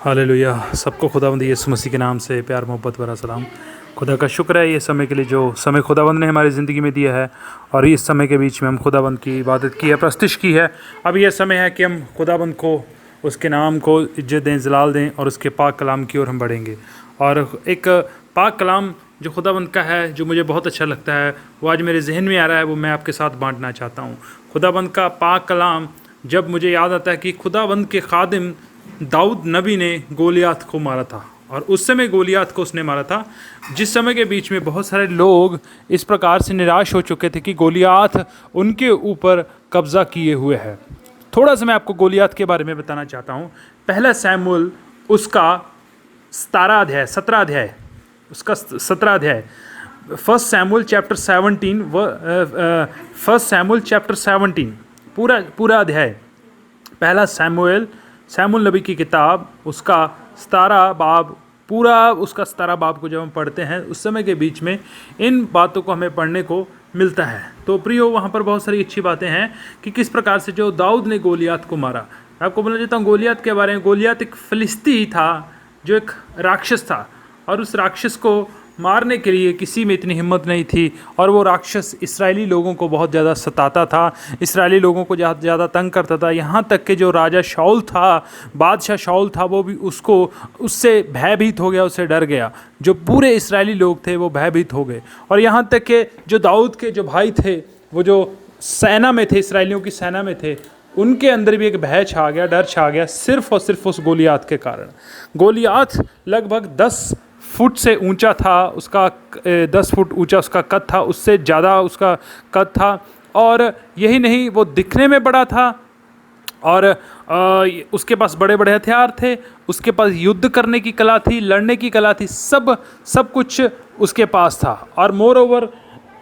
Hallelujah. सबको खुदावंद यीशु मसीह के नाम से प्यार मोहब्बत भरा सलाम। खुदा का शुक्र है ये समय के लिए जो समय खुदावंद ने हमारी ज़िंदगी में दिया है, और इस समय के बीच में हम खुदावंद की इबादत की है, प्रस्तिश की है। अब यह समय है कि हम खुदावंद को, उसके नाम को इज्जत दें, जलाल दें, और उसके पाक कलाम की ओर हम बढ़ेंगे। और एक पाक कलाम जो खुदावंद का है, जो मुझे बहुत अच्छा लगता है, वो आज मेरे जहन में आ रहा है, वो मैं आपके साथ बांटना चाहता हूँ। खुदावंद का पाक कलाम जब मुझे याद आता है कि खुदावंद के खादिम दाऊद नबी ने गोलियात को मारा था, और उस समय गोलियात को उसने मारा था जिस समय के बीच में बहुत सारे लोग इस प्रकार से निराश हो चुके थे कि गोलियात उनके ऊपर कब्जा किए हुए है। थोड़ा सा मैं आपको गोलियात के बारे में बताना चाहता हूँ। पहला सैमुएल उसका 17 अध्याय उसका 17 अध्याय, फर्स्ट सैमुएल चैप्टर 17 पूरा अध्याय। पहला सैमुएल नबी की किताब, उसका 17 बाब, पूरा उसका 17 बाब को जब हम पढ़ते हैं, उस समय के बीच में इन बातों को हमें पढ़ने को मिलता है। तो प्रियो, वहाँ पर बहुत सारी अच्छी बातें हैं कि किस प्रकार से जो दाऊद ने गोलियात को मारा। मैं आपको बोलना चाहता हूँ गोलियात के बारे में। गोलियात एक फिलिस्ती था, जो एक राक्षस था, और उस राक्षस को मारने के लिए किसी में इतनी हिम्मत नहीं थी, और वो राक्षस इसराइली लोगों को बहुत ज़्यादा सताता था, इसराइली लोगों को ज़्यादा तंग करता था। यहाँ तक कि जो राजा शाऊल था, बादशाह शाऊल था, वो भी उससे भयभीत हो गया, उससे डर गया। जो पूरे इसराइली लोग थे वो भयभीत हो गए। और यहाँ तक कि जो दाऊद के जो भाई थे, वो जो सेना में थे, इसराइलियों की सेना में थे, उनके अंदर भी एक भय छा गया, डर छा गया, सिर्फ और सिर्फ उस गोलियात के कारण। गोलियात लगभग 10 फुट से ऊंचा था, उसका 10 फुट ऊंचा उसका कद था, उससे ज़्यादा उसका कद था। और यही नहीं, वो दिखने में बड़ा था, और उसके पास बड़े बड़े हथियार थे, उसके पास युद्ध करने की कला थी, लड़ने की कला थी, सब कुछ उसके पास था। और मोर ओवर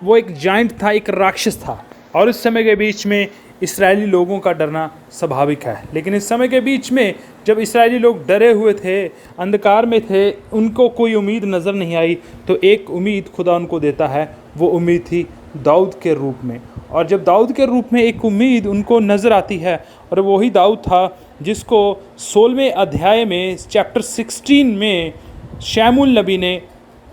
वो एक जाइंट था, एक राक्षस था। और इस समय के बीच में इसराइली लोगों का डरना स्वाभाविक है। लेकिन इस समय के बीच में जब इसराइली लोग डरे हुए थे, अंधकार में थे, उनको कोई उम्मीद नज़र नहीं आई, तो एक उम्मीद खुदा उनको देता है। वो उम्मीद थी दाऊद के रूप में। और जब दाऊद के रूप में एक उम्मीद उनको नज़र आती है, और वही दाऊद था जिसको 16वें अध्याय में, चैप्टर 16 में शमूएल नबी ने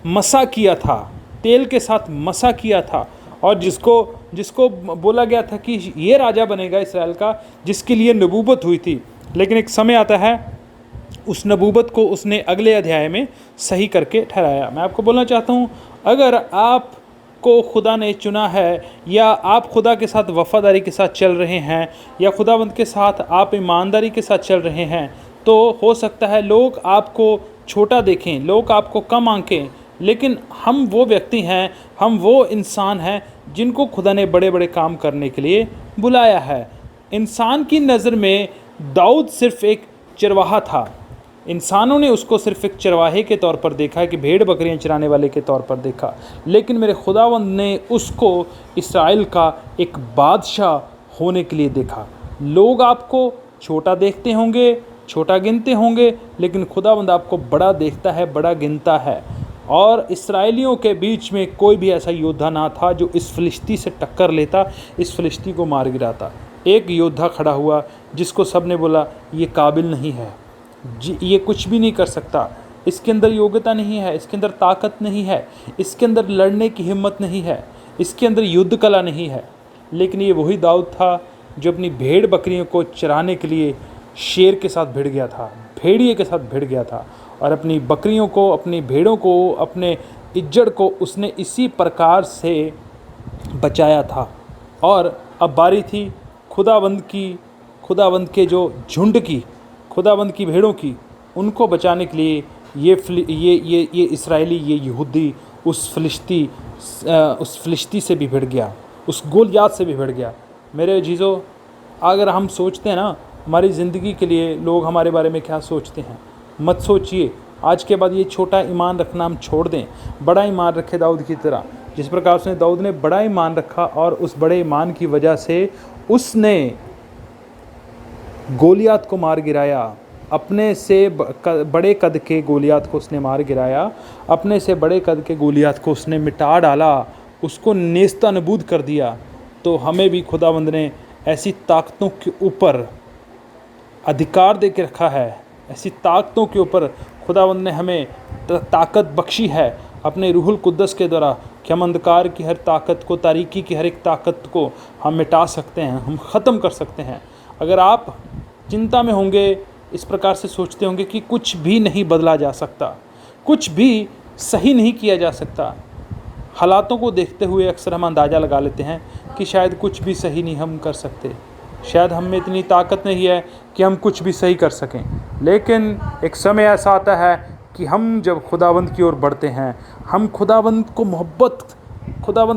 मसा किया था, तेल के साथ मसा किया था, और जिसको बोला गया था कि ये राजा बनेगा इसराइल का, जिसके लिए नबूवत हुई थी। लेकिन एक समय आता है, उस नबूवत को उसने अगले अध्याय में सही करके ठहराया। मैं आपको बोलना चाहता हूँ, अगर आपको खुदा ने चुना है, या आप खुदा के साथ वफादारी के साथ चल रहे हैं, या खुदावंद के साथ आप ईमानदारी के साथ चल रहे हैं, तो हो सकता है लोग आपको छोटा देखें, लोग आपको कम आंकें, लेकिन हम वो व्यक्ति हैं, हम वो इंसान हैं जिनको खुदा ने बड़े बड़े काम करने के लिए बुलाया है। इंसान की नज़र में दाऊद सिर्फ एक चरवाहा था। इंसानों ने उसको सिर्फ एक चरवाहे के तौर पर देखा, कि भेड़ बकरियां चराने वाले के तौर पर देखा। लेकिन मेरे खुदावंद ने उसको इसराइल का एक बादशाह होने के लिए देखा। लोग आपको छोटा देखते होंगे, छोटा गिनते होंगे, लेकिन खुदावंद आपको बड़ा देखता है, बड़ा गिनता है। और इसराइलियों के बीच में कोई भी ऐसा योद्धा ना था जो इस फिलिस्ती से टक्कर लेता, इस फिलिस्ती को मार गिराता। एक योद्धा खड़ा हुआ जिसको सब ने बोला ये काबिल नहीं है, ये कुछ भी नहीं कर सकता, इसके अंदर योग्यता नहीं है, इसके अंदर ताकत नहीं है, इसके अंदर लड़ने की हिम्मत नहीं है, इसके अंदर युद्ध कला नहीं है। लेकिन ये वही दाऊद था जो अपनी भेड़ बकरियों को चराने के लिए शेर के साथ भिड़ गया था, भेड़िए के साथ भिड़ गया था, और अपनी बकरियों को, अपनी भेड़ों को, अपने इज्जड़ को उसने इसी प्रकार से बचाया था। और अब बारी थी खुदावंद के जो झुंड की, खुदावंद की भेड़ों की, उनको बचाने के लिए ये इसराइली, ये यहूदी उस फिलिस्ती से भी भिड़ गया, उस गोलियात से भी भिड़ गया। मेरे जीजो, अगर हम सोचते हैं ना हमारी ज़िंदगी के लिए लोग हमारे बारे में क्या सोचते हैं, मत सोचिए। आज के बाद ये छोटा ईमान रखना हम छोड़ दें, बड़ा ईमान रखें दाऊद की तरह। जिस प्रकार से दाऊद ने बड़ा ईमान रखा, और उस बड़े ईमान की वजह से उसने गोलियात को मार गिराया। अपने से बड़े कद के गोलियात को उसने मार गिराया, अपने से बड़े कद के गोलियात को उसने मिटा डाला, उसको नेस्ता नबूद कर दिया। तो हमें भी खुदावंद ने ऐसी ताकतों के ऊपर अधिकार दे के रखा है ऐसी ताकतों के ऊपर खुदावंद ने हमें ताकत बख्शी है अपने रूहुल कुद्दस के द्वारा कि हम अंधकार की हर ताकत को, तारीकी की हर एक ताकत को हम मिटा सकते हैं, हम ख़त्म कर सकते हैं। अगर आप चिंता में होंगे, इस प्रकार से सोचते होंगे कि कुछ भी नहीं बदला जा सकता, कुछ भी सही नहीं किया जा सकता, हालातों को देखते हुए अक्सर हम अंदाज़ा लगा लेते हैं कि शायद कुछ भी सही नहीं हम कर सकते, शायद हम में इतनी ताकत नहीं है कि हम कुछ भी सही कर सकें। लेकिन एक समय ऐसा आता है कि हम जब खुदावंद की ओर बढ़ते हैं, हम खुदावंद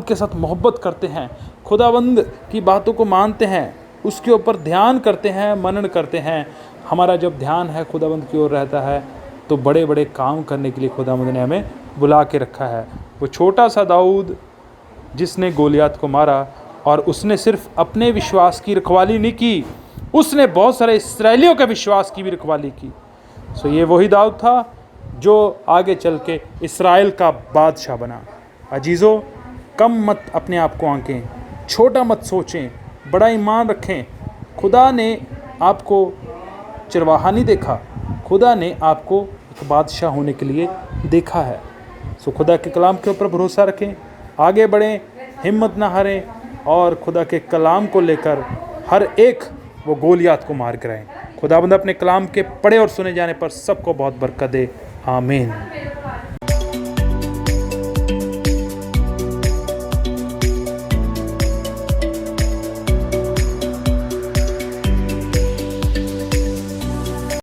के साथ मोहब्बत करते हैं, खुदावंद की बातों को मानते हैं, उसके ऊपर ध्यान करते हैं, मनन करते हैं। हमारा जब ध्यान है खुदावंद की ओर रहता है तो बड़े बड़े काम करने के लिए खुदावंद ने हमें बुला के रखा है। वो छोटा सा दाऊद जिसने गोलियत को मारा, और उसने सिर्फ अपने विश्वास की रखवाली नहीं की, उसने बहुत सारे इस्राएलियों के विश्वास की भी रखवाली की। सो ये वही दाऊद था जो आगे चल के इस्राएल का बादशाह बना। अजीज़ों, कम मत अपने आप को आंकें, छोटा मत सोचें, बड़ा ईमान रखें। खुदा ने आपको चरवाहा नहीं देखा, खुदा ने आपको एक बादशाह होने के लिए देखा है। सो खुदा के कलाम के ऊपर भरोसा रखें, आगे बढ़ें, हिम्मत ना हारें, और खुदा के कलाम को लेकर हर एक वो गोलियत को मार कराएं। खुदाबंद अपने कलाम के पढ़े और सुने जाने पर सबको बहुत बरकत दे। आमीन।